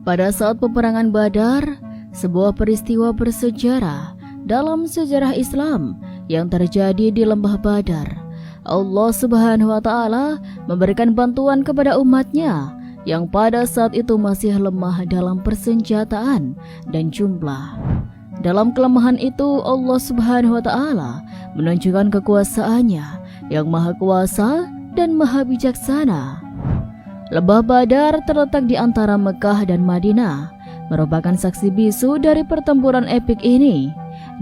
Pada saat peperangan Badar, sebuah peristiwa bersejarah dalam sejarah Islam yang terjadi di lembah Badar, Allah Subhanahu wa Ta'ala memberikan bantuan kepada umatnya yang pada saat itu masih lemah dalam persenjataan dan jumlah. Dalam kelemahan itu, Allah Subhanahu wa Ta'ala menunjukkan kekuasaannya yang maha kuasa dan maha bijaksana. Lembah Badar terletak di antara Mekah dan Madinah, merupakan saksi bisu dari pertempuran epik ini.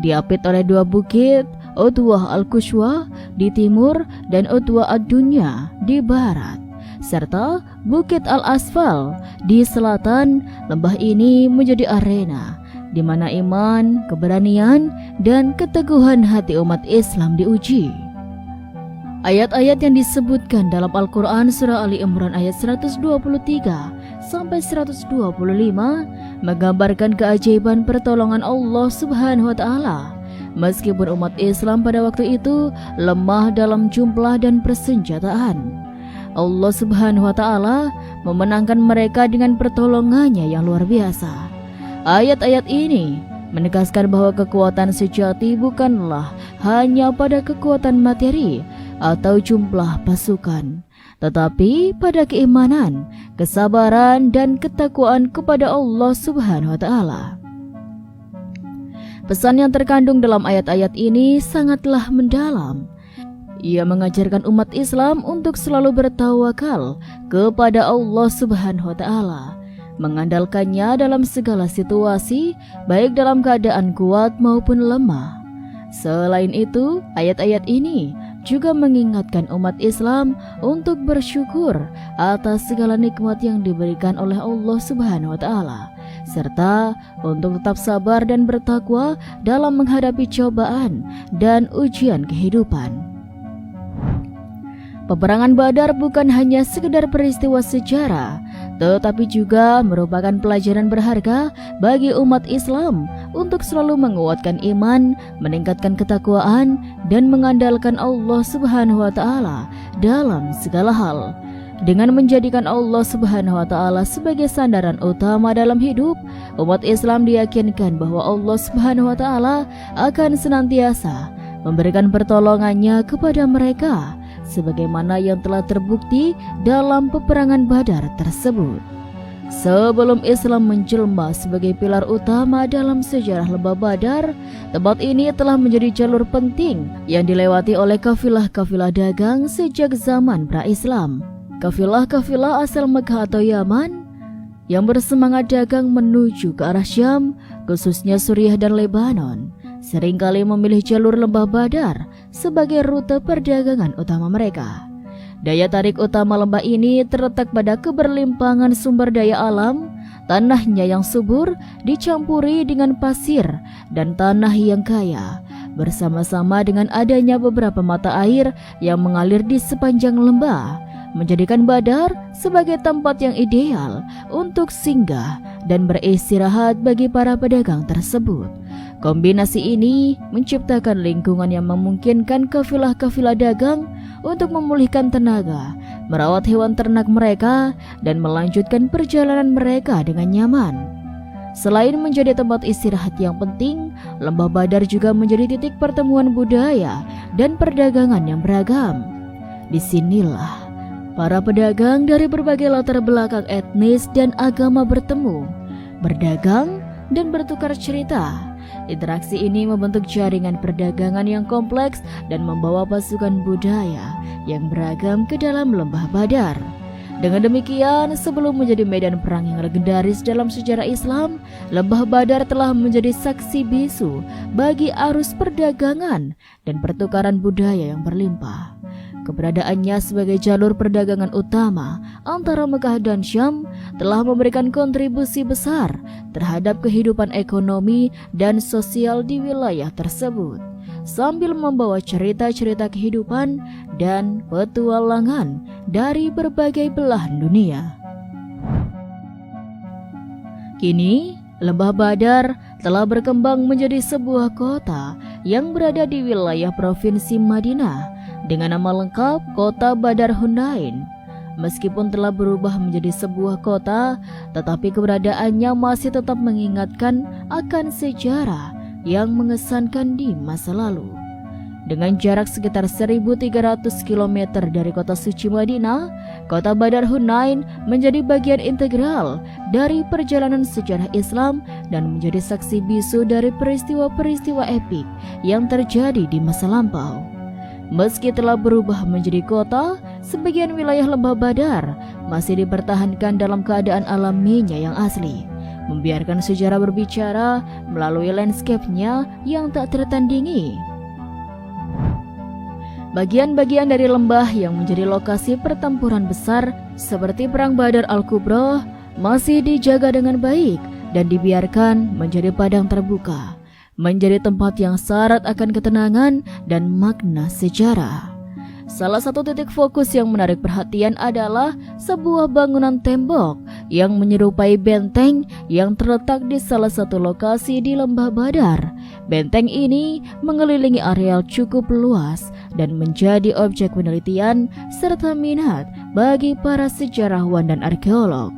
Diapit oleh dua bukit, Udwah Al-Qushwa di timur dan Udwah Ad-Dunya di barat, serta Bukit Al-Asfal di selatan. Lembah ini menjadi arena di mana iman, keberanian, dan keteguhan hati umat Islam diuji. Ayat-ayat yang disebutkan dalam Al-Quran surah Ali Imran ayat 123 sampai 125 menggambarkan keajaiban pertolongan Allah Subhanahu wa Ta'ala. Meskipun umat Islam pada waktu itu lemah dalam jumlah dan persenjataan, Allah Subhanahu wa Ta'ala memenangkan mereka dengan pertolongannya yang luar biasa. Ayat-ayat ini menegaskan bahwa kekuatan sejati bukanlah hanya pada kekuatan materi atau jumlah pasukan, tetapi pada keimanan, kesabaran, dan ketakwaan kepada Allah Subhanahu wa Ta'ala. Pesan yang terkandung dalam ayat-ayat ini sangatlah mendalam. Ia mengajarkan umat Islam untuk selalu bertawakal kepada Allah Subhanahu wa Ta'ala, mengandalkannya dalam segala situasi, baik dalam keadaan kuat maupun lemah. Selain itu, ayat-ayat ini juga mengingatkan umat Islam untuk bersyukur atas segala nikmat yang diberikan oleh Allah Subhanahu wa Ta'ala, serta untuk tetap sabar dan bertakwa dalam menghadapi cobaan dan ujian kehidupan. Peperangan Badar bukan hanya sekedar peristiwa sejarah, tetapi juga merupakan pelajaran berharga bagi umat Islam untuk selalu menguatkan iman, meningkatkan ketakwaan, dan mengandalkan Allah Subhanahu wa Ta'ala dalam segala hal. Dengan menjadikan Allah Subhanahu wa Ta'ala sebagai sandaran utama dalam hidup, umat Islam diyakinkan bahwa Allah Subhanahu wa Ta'ala akan senantiasa memberikan pertolongannya kepada mereka, sebagaimana yang telah terbukti dalam peperangan Badar tersebut. Sebelum Islam menjelma sebagai pilar utama dalam sejarah lembah Badar, tempat ini telah menjadi jalur penting yang dilewati oleh kafilah-kafilah dagang sejak zaman pra-Islam. Kafilah-kafilah asal Mekah atau Yaman yang bersemangat dagang menuju ke arah Syam, khususnya Suriah dan Lebanon, seringkali memilih jalur lembah Badar sebagai rute perdagangan utama mereka. Daya tarik utama lembah ini terletak pada keberlimpangan sumber daya alam. Tanahnya yang subur dicampuri dengan pasir dan tanah yang kaya, bersama-sama dengan adanya beberapa mata air yang mengalir di sepanjang lembah, menjadikan Badar sebagai tempat yang ideal untuk singgah dan beristirahat bagi para pedagang tersebut. Kombinasi ini menciptakan lingkungan yang memungkinkan kafilah-kafilah dagang untuk memulihkan tenaga, merawat hewan ternak mereka, dan melanjutkan perjalanan mereka dengan nyaman. Selain menjadi tempat istirahat yang penting, lembah Badar juga menjadi titik pertemuan budaya dan perdagangan yang beragam. Disinilah para pedagang dari berbagai latar belakang etnis dan agama bertemu, berdagang, dan bertukar cerita. Interaksi ini membentuk jaringan perdagangan yang kompleks dan membawa pasukan budaya yang beragam ke dalam lembah Badar. Dengan demikian, sebelum menjadi medan perang yang legendaris dalam sejarah Islam, lembah Badar telah menjadi saksi bisu bagi arus perdagangan dan pertukaran budaya yang berlimpah. Keberadaannya sebagai jalur perdagangan utama antara Mekah dan Syam telah memberikan kontribusi besar terhadap kehidupan ekonomi dan sosial di wilayah tersebut, sambil membawa cerita-cerita kehidupan dan petualangan dari berbagai belahan dunia. Kini, lembah Badar telah berkembang menjadi sebuah kota yang berada di wilayah provinsi Madinah dengan nama lengkap Kota Badar Hunain. Meskipun telah berubah menjadi sebuah kota, tetapi keberadaannya masih tetap mengingatkan akan sejarah yang mengesankan di masa lalu. Dengan jarak sekitar 1.300 km dari kota suci Madinah, kota Badar Hunain menjadi bagian integral dari perjalanan sejarah Islam dan menjadi saksi bisu dari peristiwa-peristiwa epik yang terjadi di masa lampau. Meski telah berubah menjadi kota, sebagian wilayah Lembah Badar masih dipertahankan dalam keadaan alaminya yang asli, membiarkan sejarah berbicara melalui landscape-nya yang tak tertandingi. Bagian-bagian dari lembah yang menjadi lokasi pertempuran besar seperti Perang Badar Al-Kubra masih dijaga dengan baik dan dibiarkan menjadi padang terbuka, menjadi tempat yang syarat akan ketenangan dan makna sejarah. Salah satu titik fokus yang menarik perhatian adalah sebuah bangunan tembok yang menyerupai benteng yang terletak di salah satu lokasi di Lembah Badar. Benteng ini mengelilingi areal cukup luas dan menjadi objek penelitian serta minat bagi para sejarawan dan arkeolog.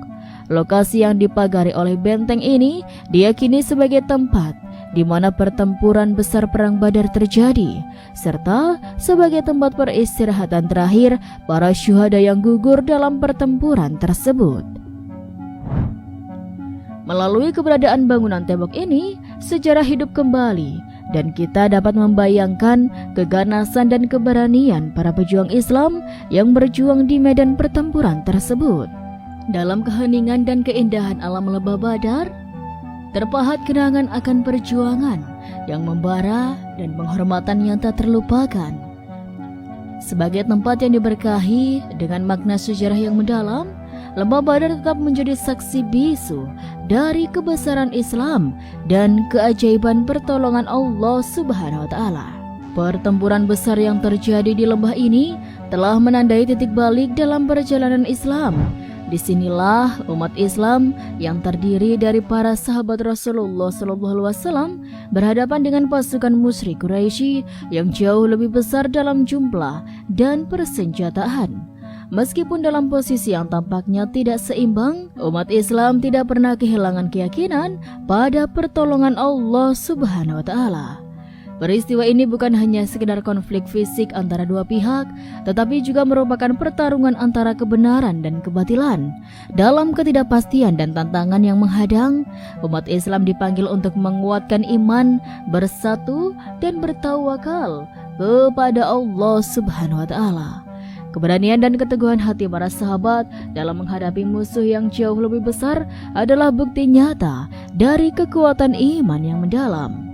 Lokasi yang dipagari oleh benteng ini diyakini sebagai tempat di mana pertempuran besar Perang Badar terjadi, serta sebagai tempat peristirahatan terakhir para syuhada yang gugur dalam pertempuran tersebut. Melalui keberadaan bangunan tembok ini, sejarah hidup kembali dan kita dapat membayangkan keganasan dan keberanian para pejuang Islam yang berjuang di medan pertempuran tersebut. Dalam keheningan dan keindahan alam Lembah Badar, terpahat kenangan akan perjuangan yang membara dan penghormatan yang tak terlupakan. Sebagai tempat yang diberkahi dengan makna sejarah yang mendalam, Lembah Badar tetap menjadi saksi bisu dari kebesaran Islam dan keajaiban pertolongan Allah Subhanahu wa Ta'ala. Pertempuran besar yang terjadi di lembah ini telah menandai titik balik dalam perjalanan Islam. Disinilah umat Islam yang terdiri dari para sahabat Rasulullah SAW berhadapan dengan pasukan musyrik Quraisy yang jauh lebih besar dalam jumlah dan persenjataan. Meskipun dalam posisi yang tampaknya tidak seimbang, umat Islam tidak pernah kehilangan keyakinan pada pertolongan Allah Subhanahu wa Ta'ala. Peristiwa ini bukan hanya sekedar konflik fisik antara dua pihak, tetapi juga merupakan pertarungan antara kebenaran dan kebatilan. Dalam ketidakpastian dan tantangan yang menghadang, umat Islam dipanggil untuk menguatkan iman, bersatu, dan bertawakal kepada Allah Subhanahu wa Ta'ala. Keberanian dan keteguhan hati para sahabat dalam menghadapi musuh yang jauh lebih besar adalah bukti nyata dari kekuatan iman yang mendalam.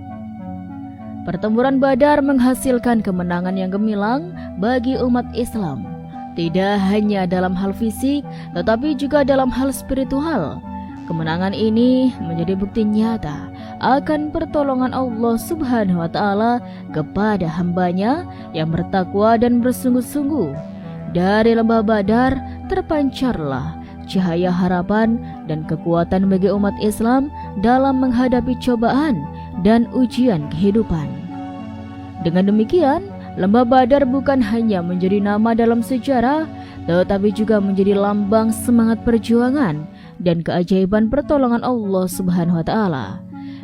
Pertempuran Badar menghasilkan kemenangan yang gemilang bagi umat Islam, tidak hanya dalam hal fisik, tetapi juga dalam hal spiritual. Kemenangan ini menjadi bukti nyata akan pertolongan Allah Subhanahu wa Ta'ala kepada hambanya yang bertakwa dan bersungguh-sungguh. Dari Lembah Badar terpancarlah cahaya harapan dan kekuatan bagi umat Islam dalam menghadapi cobaan dan ujian kehidupan. Dengan demikian, Lembah Badar bukan hanya menjadi nama dalam sejarah, tetapi juga menjadi lambang semangat perjuangan dan keajaiban pertolongan Allah Subhanahu wa Ta'ala.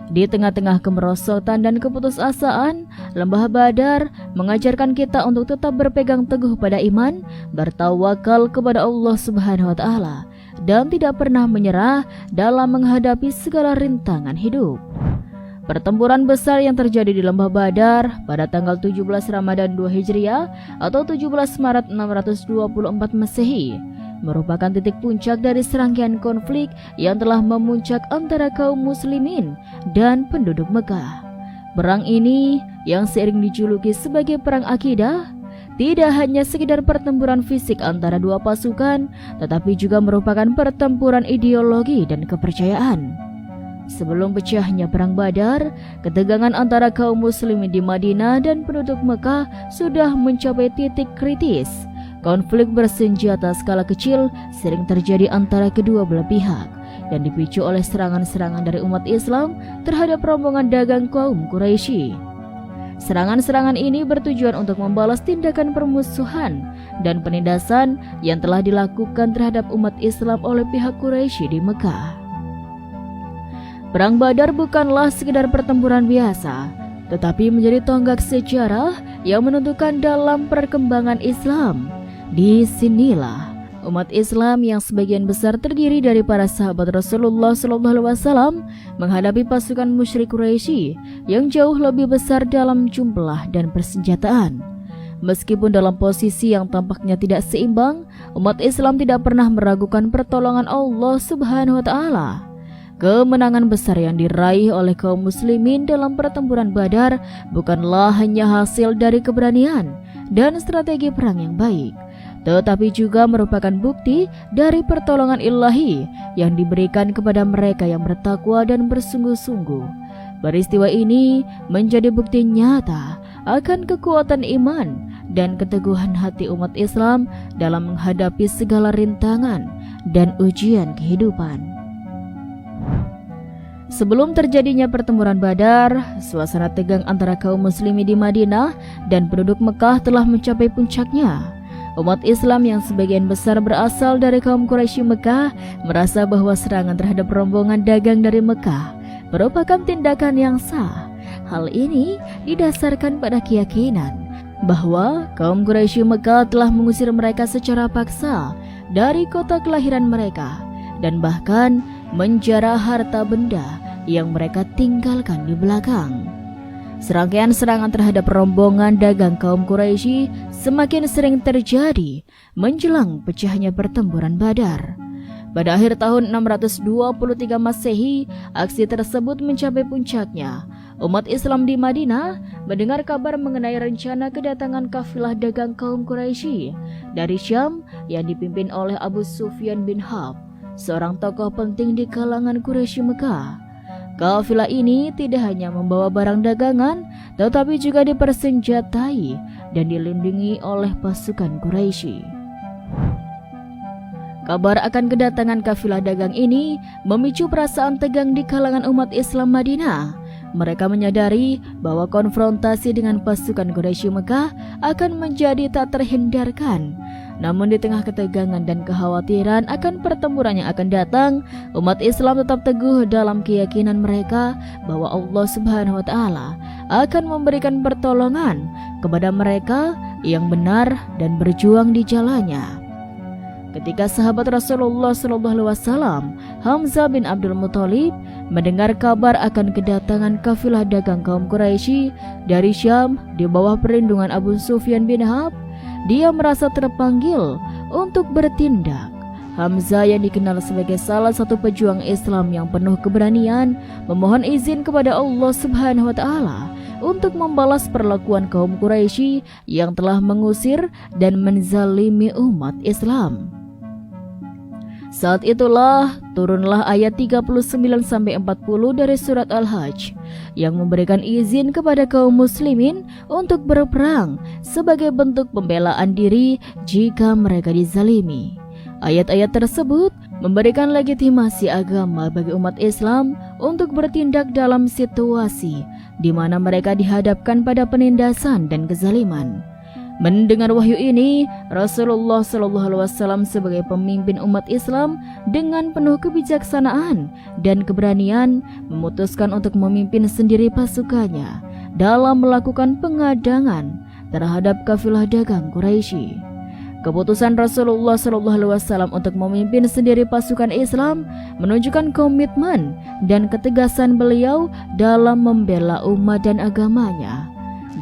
Di tengah-tengah kemerosotan dan keputusasaan, Lembah Badar mengajarkan kita untuk tetap berpegang teguh pada iman, bertawakal kepada Allah Subhanahu wa Ta'ala, dan tidak pernah menyerah dalam menghadapi segala rintangan hidup. Pertempuran besar yang terjadi di Lembah Badar pada tanggal 17 Ramadan 2 Hijriah atau 17 Maret 624 Masehi merupakan titik puncak dari serangkaian konflik yang telah memuncak antara kaum muslimin dan penduduk Mekah. Perang ini yang seiring dijuluki sebagai perang akidah tidak hanya sekedar pertempuran fisik antara dua pasukan, tetapi juga merupakan pertempuran ideologi dan kepercayaan. Sebelum pecahnya Perang Badar, ketegangan antara kaum muslimin di Madinah dan penduduk Mekah sudah mencapai titik kritis. Konflik bersenjata skala kecil sering terjadi antara kedua belah pihak dan dipicu oleh serangan-serangan dari umat Islam terhadap rombongan dagang kaum Quraisy. Serangan-serangan ini bertujuan untuk membalas tindakan permusuhan dan penindasan yang telah dilakukan terhadap umat Islam oleh pihak Quraisy di Mekah. Perang Badar bukanlah sekedar pertempuran biasa, tetapi menjadi tonggak sejarah yang menentukan dalam perkembangan Islam. Di sinilah umat Islam yang sebagian besar terdiri dari para sahabat Rasulullah SAW menghadapi pasukan musyrik Quraisy yang jauh lebih besar dalam jumlah dan persenjataan. Meskipun dalam posisi yang tampaknya tidak seimbang, umat Islam tidak pernah meragukan pertolongan Allah Subhanahu wa Ta'ala. Kemenangan besar yang diraih oleh kaum muslimin dalam pertempuran Badar bukanlah hanya hasil dari keberanian dan strategi perang yang baik, tetapi juga merupakan bukti dari pertolongan ilahi yang diberikan kepada mereka yang bertakwa dan bersungguh-sungguh. Peristiwa ini menjadi bukti nyata akan kekuatan iman dan keteguhan hati umat Islam dalam menghadapi segala rintangan dan ujian kehidupan. Sebelum terjadinya pertempuran Badar, suasana tegang antara kaum muslimin di Madinah dan penduduk Mekah telah mencapai puncaknya. Umat Islam yang sebagian besar berasal dari kaum Quraisy Mekah merasa bahwa serangan terhadap rombongan dagang dari Mekah merupakan tindakan yang sah. Hal ini didasarkan pada keyakinan bahwa kaum Quraisy Mekah telah mengusir mereka secara paksa dari kota kelahiran mereka dan bahkan menjarah harta benda yang mereka tinggalkan di belakang. Serangkaian serangan terhadap rombongan dagang kaum Quraisy semakin sering terjadi menjelang pecahnya pertempuran Badar. Pada akhir tahun 623 Masehi, aksi tersebut mencapai puncaknya. Umat Islam di Madinah mendengar kabar mengenai rencana kedatangan kafilah dagang kaum Quraisy dari Syam yang dipimpin oleh Abu Sufyan bin Harb, seorang tokoh penting di kalangan Quraisy Mekah. Kafilah ini tidak hanya membawa barang dagangan, tetapi juga dipersenjatai dan dilindungi oleh pasukan Quraisy. Kabar akan kedatangan kafilah dagang ini memicu perasaan tegang di kalangan umat Islam Madinah. Mereka menyadari bahwa konfrontasi dengan pasukan Quraisy Mekah akan menjadi tak terhindarkan. Namun di tengah ketegangan dan kekhawatiran akan pertempuran yang akan datang, umat Islam tetap teguh dalam keyakinan mereka bahwa Allah Subhanahu wa Ta'ala akan memberikan pertolongan kepada mereka yang benar dan berjuang di jalannya. Ketika sahabat Rasulullah SAW, Hamzah bin Abdul Muthalib, mendengar kabar akan kedatangan kafilah dagang kaum Quraisy dari Syam di bawah perlindungan Abu Sufyan bin Harb, dia merasa terpanggil untuk bertindak. Hamzah yang dikenal sebagai salah satu pejuang Islam yang penuh keberanian, memohon izin kepada Allah Subhanahu wa Ta'ala untuk membalas perlakuan kaum Quraisy yang telah mengusir dan menzalimi umat Islam. Saat itulah turunlah ayat 39-40 dari surat Al-Hajj yang memberikan izin kepada kaum muslimin untuk berperang sebagai bentuk pembelaan diri jika mereka dizalimi. Ayat-ayat tersebut memberikan legitimasi agama bagi umat Islam untuk bertindak dalam situasi di mana mereka dihadapkan pada penindasan dan kezaliman. Mendengar wahyu ini, Rasulullah SAW sebagai pemimpin umat Islam dengan penuh kebijaksanaan dan keberanian memutuskan untuk memimpin sendiri pasukannya dalam melakukan pengadangan terhadap kafilah dagang Quraisy. Keputusan Rasulullah SAW untuk memimpin sendiri pasukan Islam menunjukkan komitmen dan ketegasan beliau dalam membela umat dan agamanya.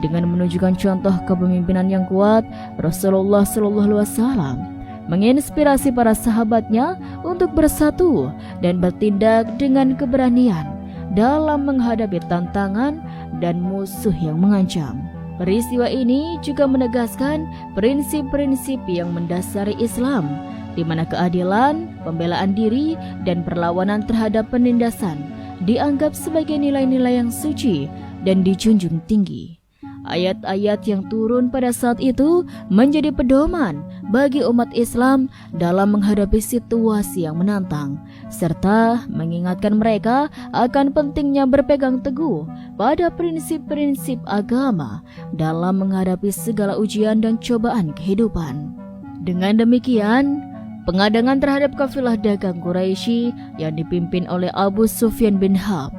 Dengan menunjukkan contoh kepemimpinan yang kuat, Rasulullah SAW menginspirasi para sahabatnya untuk bersatu dan bertindak dengan keberanian dalam menghadapi tantangan dan musuh yang mengancam. Peristiwa ini juga menegaskan prinsip-prinsip yang mendasari Islam, di mana keadilan, pembelaan diri, dan perlawanan terhadap penindasan dianggap sebagai nilai-nilai yang suci dan dijunjung tinggi. Ayat-ayat yang turun pada saat itu menjadi pedoman bagi umat Islam dalam menghadapi situasi yang menantang, serta mengingatkan mereka akan pentingnya berpegang teguh pada prinsip-prinsip agama dalam menghadapi segala ujian dan cobaan kehidupan. Dengan demikian, pengadangan terhadap kafilah dagang Quraisy yang dipimpin oleh Abu Sufyan bin Harb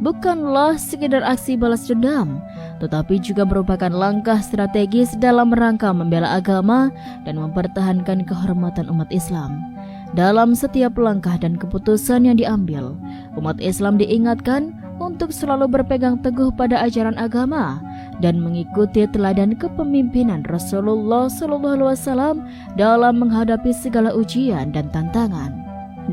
bukanlah sekedar aksi balas dendam, tetapi juga merupakan langkah strategis dalam rangka membela agama dan mempertahankan kehormatan umat Islam. Dalam setiap langkah dan keputusan yang diambil, umat Islam diingatkan untuk selalu berpegang teguh pada ajaran agama dan mengikuti teladan kepemimpinan Rasulullah SAW dalam menghadapi segala ujian dan tantangan.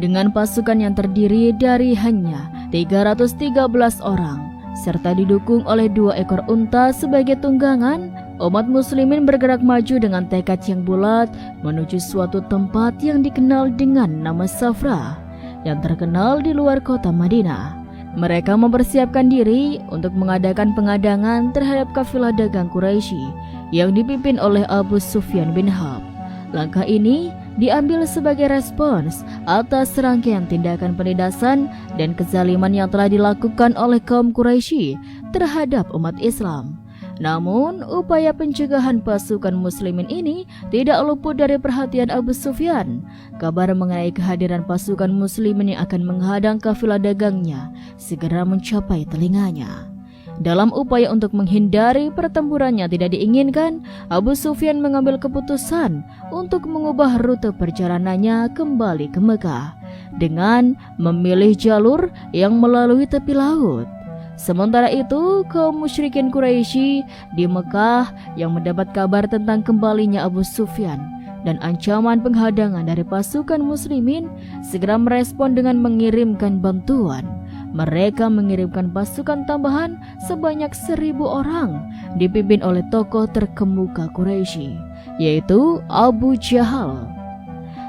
Dengan pasukan yang terdiri dari hanya 313 orang serta didukung oleh 2 ekor unta sebagai tunggangan, umat muslimin bergerak maju dengan tekad yang bulat menuju suatu tempat yang dikenal dengan nama Safra yang terkenal di luar kota Madinah. Mereka mempersiapkan diri untuk mengadakan pengadangan terhadap kafilah dagang Quraisy yang dipimpin oleh Abu Sufyan bin Harb. Langkah ini diambil sebagai respons atas serangkaian tindakan penindasan dan kezaliman yang telah dilakukan oleh kaum Quraisy terhadap umat Islam. Namun, upaya pencegahan pasukan muslimin ini tidak luput dari perhatian Abu Sufyan. Kabar mengenai kehadiran pasukan muslimin yang akan menghadang kafilah dagangnya segera mencapai telinganya. Dalam upaya untuk menghindari pertempurannya tidak diinginkan, Abu Sufyan mengambil keputusan untuk mengubah rute perjalanannya kembali ke Mekah dengan memilih jalur yang melalui tepi laut. Sementara itu, kaum musyrikin Quraisy di Mekah yang mendapat kabar tentang kembalinya Abu Sufyan dan ancaman penghadangan dari pasukan muslimin segera merespon dengan mengirimkan bantuan. Mereka mengirimkan pasukan tambahan sebanyak 1.000 orang dipimpin oleh tokoh terkemuka Quraisy, yaitu Abu Jahal.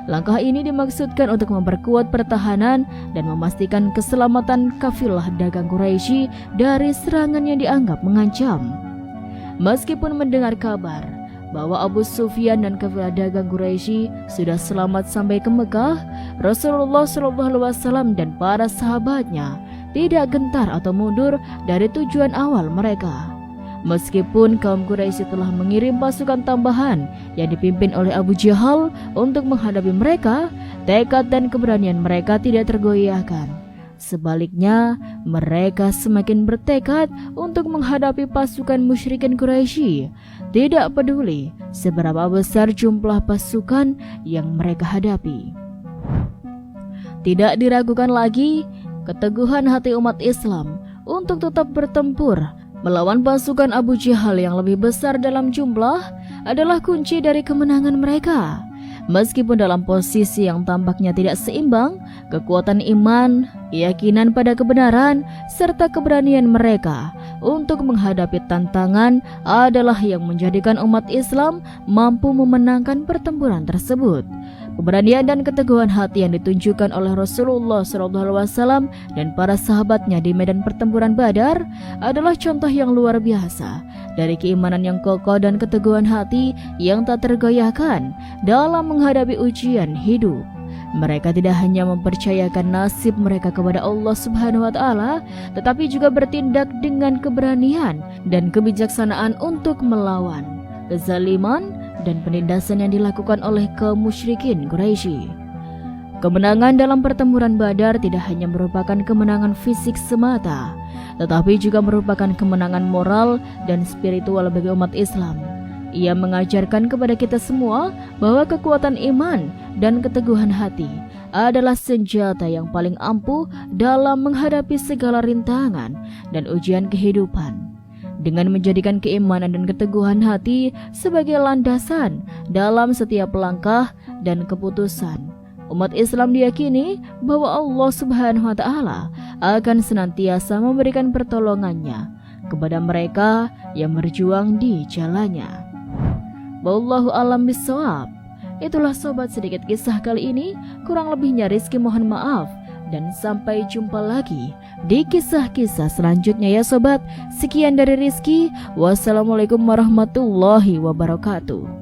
Langkah ini dimaksudkan untuk memperkuat pertahanan dan memastikan keselamatan kafilah dagang Quraisy dari serangan yang dianggap mengancam. Meskipun mendengar kabar bahwa Abu Sufyan dan kafilah dagang Quraisy sudah selamat sampai ke Mekah, Rasulullah SAW dan para sahabatnya tidak gentar atau mundur dari tujuan awal mereka. Meskipun kaum Quraisy telah mengirim pasukan tambahan yang dipimpin oleh Abu Jahal untuk menghadapi mereka, tekad dan keberanian mereka tidak tergoyahkan. Sebaliknya, mereka semakin bertekad untuk menghadapi pasukan musyrikin Quraisy, tidak peduli seberapa besar jumlah pasukan yang mereka hadapi. Tidak diragukan lagi, keteguhan hati umat Islam untuk tetap bertempur melawan pasukan Abu Jahal yang lebih besar dalam jumlah adalah kunci dari kemenangan mereka. Meskipun dalam posisi yang tampaknya tidak seimbang, kekuatan iman, keyakinan pada kebenaran, serta keberanian mereka untuk menghadapi tantangan adalah yang menjadikan umat Islam mampu memenangkan pertempuran tersebut. Keberanian dan keteguhan hati yang ditunjukkan oleh Rasulullah SAW dan para sahabatnya di medan pertempuran Badar adalah contoh yang luar biasa dari keimanan yang kokoh dan keteguhan hati yang tak tergoyahkan dalam menghadapi ujian hidup. Mereka tidak hanya mempercayakan nasib mereka kepada Allah Subhanahu wa Ta'ala, tetapi juga bertindak dengan keberanian dan kebijaksanaan untuk melawan kezaliman dan penindasan yang dilakukan oleh kaum musyrikin Quraisy. Kemenangan dalam pertempuran Badar tidak hanya merupakan kemenangan fisik semata, tetapi juga merupakan kemenangan moral dan spiritual bagi umat Islam. Ia mengajarkan kepada kita semua bahwa kekuatan iman dan keteguhan hati adalah senjata yang paling ampuh dalam menghadapi segala rintangan dan ujian kehidupan. Dengan menjadikan keimanan dan keteguhan hati sebagai landasan dalam setiap langkah dan keputusan, umat Islam diyakini bahwa Allah Subhanahu wa Ta'ala akan senantiasa memberikan pertolongannya kepada mereka yang berjuang di jalannya. Wallahu a'lam bishawab. Itulah sobat sedikit kisah kali ini, kurang lebihnya Rizky mohon maaf. Dan sampai jumpa lagi di kisah-kisah selanjutnya ya sobat. Sekian dari Rizky. Wassalamualaikum warahmatullahi wabarakatuh.